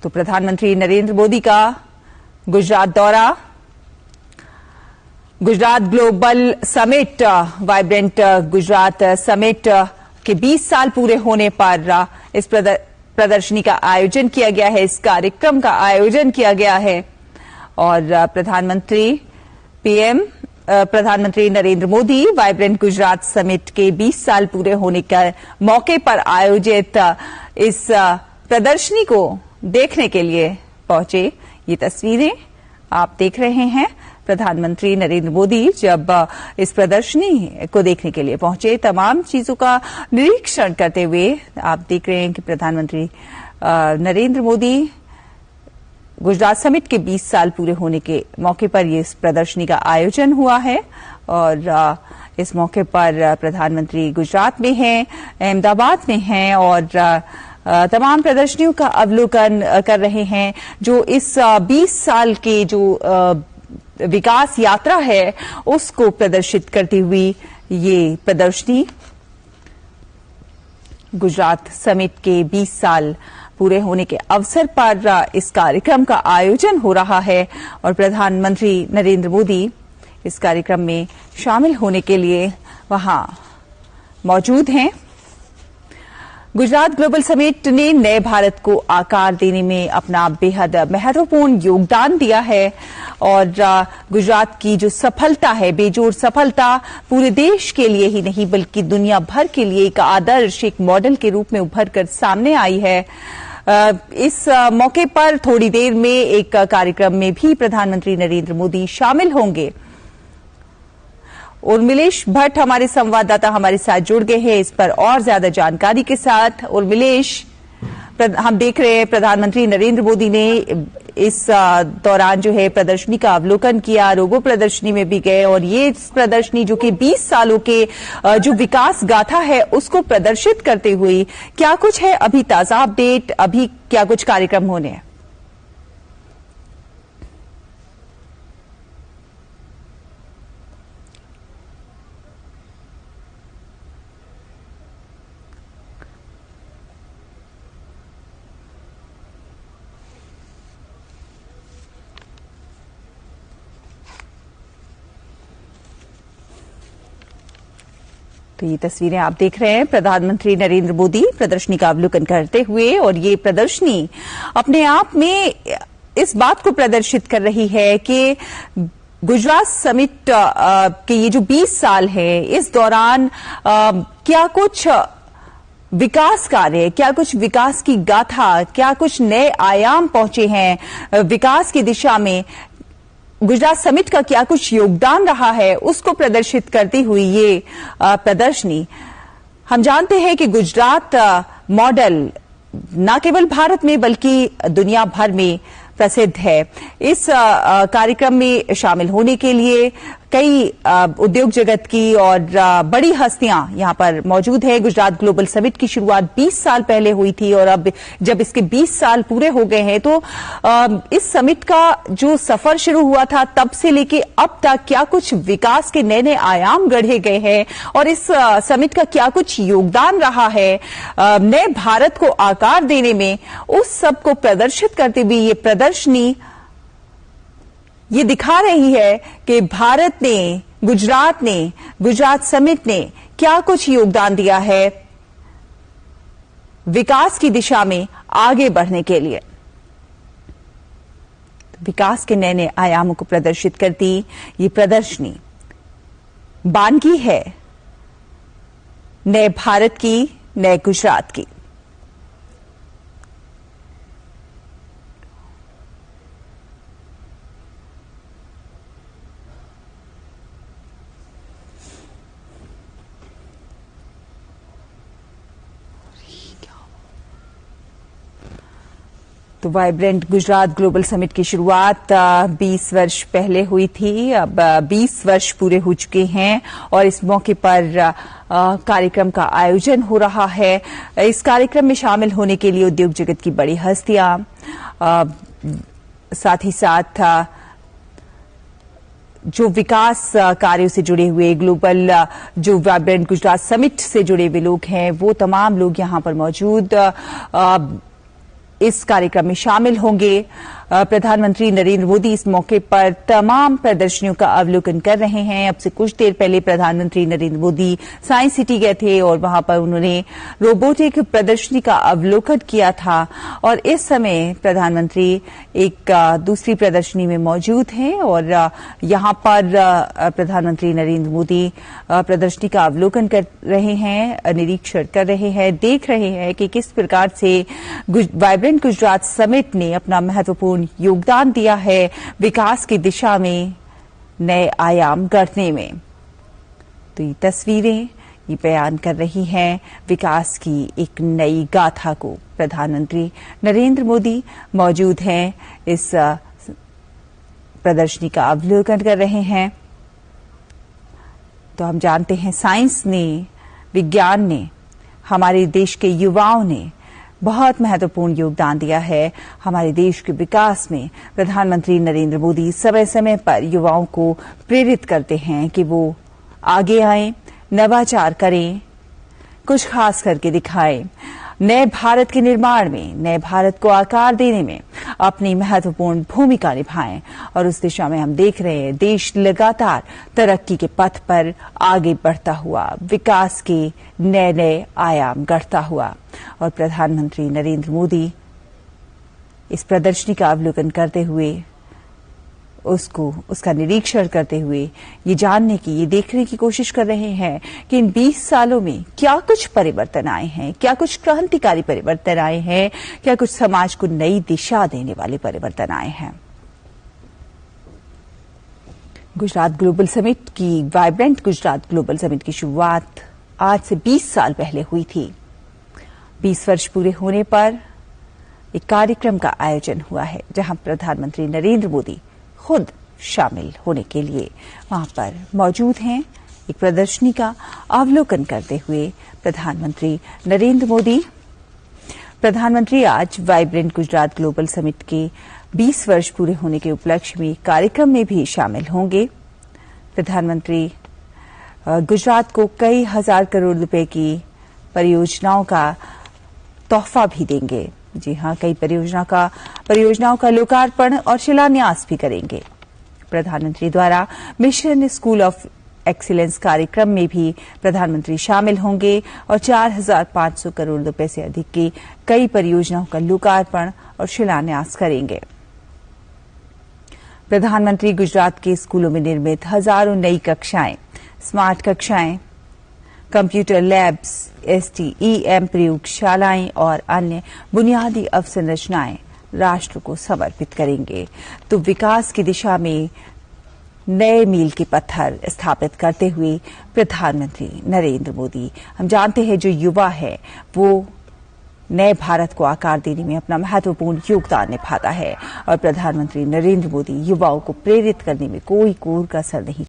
तो प्रधानमंत्री नरेंद्र मोदी का गुजरात दौरा, Gujarat global summit, vibrant Gujarat summit के 20 साल पूरे होने पर इस प्रदर्शनी का आयोजन किया गया है, इस कार्यक्रम का आयोजन किया गया है। और प्रधानमंत्री नरेंद्र मोदी वाइब्रेंट गुजरात समिट के 20 साल पूरे होने के मौके पर आयोजित इस प्रदर्शनी को देखने के लिए पहुंचे। ये तस्वीरें आप देख रहे हैं। प्रधानमंत्री नरेंद्र मोदी जब इस प्रदर्शनी को देखने के लिए पहुंचे, तमाम चीजों का निरीक्षण करते हुए आप देख रहे हैं कि प्रधानमंत्री नरेंद्र मोदी गुजरात समिट के 20 साल पूरे होने के मौके पर ये इस प्रदर्शनी का आयोजन हुआ है। और इस मौके पर प्रधानमंत्री गुजरात में हैं, अहमदाबाद में हैं और तमाम प्रदर्शनियों का अवलोकन कर रहे हैं। जो इस 20 साल के जो विकास यात्रा है उसको प्रदर्शित करती हुई ये प्रदर्शनी गुजरात समिट के 20 साल पूरे होने के अवसर पर इस कार्यक्रम का आयोजन हो रहा है और प्रधानमंत्री नरेंद्र मोदी इस कार्यक्रम में शामिल होने के लिए वहां मौजूद हैं। गुजरात ग्लोबल समिट ने नए भारत को आकार देने में अपना बेहद महत्वपूर्ण योगदान दिया है और गुजरात की जो सफलता है, बेजोड़ सफलता, पूरे देश के लिए ही नहीं बल्कि दुनिया भर के लिए एक आदर्श, एक मॉडल के रूप में उभर कर सामने आई है। इस मौके पर थोड़ी देर में एक कार्यक्रम में भी प्रधानमंत्री नरेंद्र मोदी शामिल होंगे। उर्मिलेश भट्ट हमारे संवाददाता हमारे साथ जुड़ गए हैं इस पर और ज्यादा जानकारी के साथ। उर्मिलेश, हम देख रहे हैं प्रधानमंत्री नरेंद्र मोदी ने इस दौरान जो है प्रदर्शनी का अवलोकन किया, रोगो प्रदर्शनी में भी गए और ये प्रदर्शनी जो कि 20 सालों के जो विकास गाथा है उसको प्रदर्शित करते हुए क्या कुछ है अभी ताजा अपडेट, अभी क्या कुछ कार्यक्रम होने हैं? तो ये तस्वीरें आप देख रहे हैं, प्रधानमंत्री नरेंद्र मोदी प्रदर्शनी का अवलोकन करते हुए और ये प्रदर्शनी अपने आप में इस बात को प्रदर्शित कर रही है कि गुजरात समिट के ये जो 20 साल है इस दौरान क्या कुछ विकास कार्य, क्या कुछ विकास की गाथा, क्या कुछ नए आयाम पहुंचे हैं विकास की दिशा में, गुजरात समिट का क्या कुछ योगदान रहा है उसको प्रदर्शित करती हुई ये प्रदर्शनी। हम जानते हैं कि गुजरात मॉडल न केवल भारत में बल्कि दुनिया भर में प्रसिद्ध है। इस कार्यक्रम में शामिल होने के लिए कई उद्योग जगत की और बड़ी हस्तियां यहां पर मौजूद है। गुजरात ग्लोबल समिट की शुरुआत 20 साल पहले हुई थी और अब जब इसके 20 साल पूरे हो गए हैं तो इस समिट का जो सफर शुरू हुआ था तब से लेके अब तक क्या कुछ विकास के नए नए आयाम गढ़े गए हैं और इस समिट का क्या कुछ योगदान रहा है नए भारत को आकार देने में, उस सब को प्रदर्शित करते हुए ये प्रदर्शनी ये दिखा रही है कि भारत ने, गुजरात समिट ने क्या कुछ योगदान दिया है विकास की दिशा में आगे बढ़ने के लिए। विकास के नए नए आयामों को प्रदर्शित करती ये प्रदर्शनी बानगी है नए भारत की, नए गुजरात की। तो वाइब्रेंट गुजरात ग्लोबल समिट की शुरुआत 20 वर्ष पहले हुई थी, अब 20 वर्ष पूरे हो चुके हैं और इस मौके पर कार्यक्रम का आयोजन हो रहा है। इस कार्यक्रम में शामिल होने के लिए उद्योग जगत की बड़ी हस्तियां, साथ ही साथ जो विकास कार्यों से जुड़े हुए ग्लोबल जो वाइब्रेंट गुजरात समिट से जुड़े हुए लोग हैं वो तमाम लोग यहां पर मौजूद इस कार्यक्रम में शामिल होंगे। प्रधानमंत्री नरेंद्र मोदी इस मौके पर तमाम प्रदर्शनियों का अवलोकन कर रहे हैं। अब से कुछ देर पहले प्रधानमंत्री नरेंद्र मोदी साइंस सिटी गए थे और वहां पर उन्होंने रोबोटिक प्रदर्शनी का अवलोकन किया था और इस समय प्रधानमंत्री एक दूसरी प्रदर्शनी में मौजूद हैं और यहां पर प्रधानमंत्री नरेंद्र मोदी प्रदर्शनी का अवलोकन कर रहे हैं, निरीक्षण कर रहे हैं, देख रहे हैं कि किस प्रकार से वाइब्रेंट गुजरात समिट ने अपना महत्वपूर्ण योगदान दिया है विकास की दिशा में नए आयाम गढ़ने में। तो ये तस्वीरें ये बयान कर रही हैं विकास की एक नई गाथा को। प्रधानमंत्री नरेंद्र मोदी मौजूद हैं, इस प्रदर्शनी का अवलोकन कर रहे हैं। तो हम जानते हैं साइंस ने, विज्ञान ने, हमारे देश के युवाओं ने बहुत महत्वपूर्ण योगदान दिया है हमारे देश के विकास में। प्रधानमंत्री नरेंद्र मोदी समय समय पर युवाओं को प्रेरित करते हैं कि वो आगे आएं, नवाचार करें, कुछ खास करके दिखाएं, नए भारत के निर्माण में, नए भारत को आकार देने में अपनी महत्वपूर्ण भूमिका निभाएं। और उस दिशा में हम देख रहे हैं देश लगातार तरक्की के पथ पर आगे बढ़ता हुआ, विकास के नए नए आयाम गढ़ता हुआ। और प्रधानमंत्री नरेंद्र मोदी इस प्रदर्शनी का अवलोकन करते हुए, उसका निरीक्षण करते हुए ये जानने की, ये देखने की कोशिश कर रहे हैं कि इन 20 सालों में क्या कुछ परिवर्तन आए हैं, क्या कुछ क्रांतिकारी परिवर्तन आए हैं, क्या कुछ समाज को नई दिशा देने वाले परिवर्तन आए हैं। गुजरात ग्लोबल समिट की, वाइब्रेंट गुजरात ग्लोबल समिट की शुरुआत आज से 20 साल पहले हुई थी। 20 वर्ष पूरे होने पर एक कार्यक्रम का आयोजन हुआ है जहां प्रधानमंत्री नरेंद्र मोदी खुद शामिल होने के लिए वहां पर मौजूद हैं। एक प्रदर्शनी का अवलोकन करते हुए प्रधानमंत्री नरेंद्र मोदी, प्रधानमंत्री आज वाइब्रेंट गुजरात ग्लोबल समिट के 20 वर्ष पूरे होने के उपलक्ष्य में कार्यक्रम में भी शामिल होंगे। प्रधानमंत्री गुजरात को कई हजार करोड़ रुपए की परियोजनाओं का तोहफा भी देंगे। जी हां, कई परियोजनाओं का लोकार्पण और शिलान्यास भी करेंगे। प्रधानमंत्री द्वारा मिशन स्कूल ऑफ एक्सीलेंस कार्यक्रम में भी प्रधानमंत्री शामिल होंगे और 4,500 करोड़ रुपए से अधिक की कई परियोजनाओं का लोकार्पण और शिलान्यास करेंगे। प्रधानमंत्री गुजरात के स्कूलों में निर्मित हजारों नई कक्षाएं, स्मार्ट कक्षाएं, कंप्यूटर लैब्स, STEM प्रयोगशालाएं और अन्य बुनियादी अवसंरचनाएं राष्ट्र को समर्पित करेंगे। तो विकास की दिशा में नए मील के पत्थर स्थापित करते हुए प्रधानमंत्री नरेंद्र मोदी, हम जानते हैं जो युवा है वो नए भारत को आकार देने में अपना महत्वपूर्ण योगदान निभाता है और प्रधानमंत्री नरेंद्र मोदी युवाओं को प्रेरित करने में कोई कोर कसर नहीं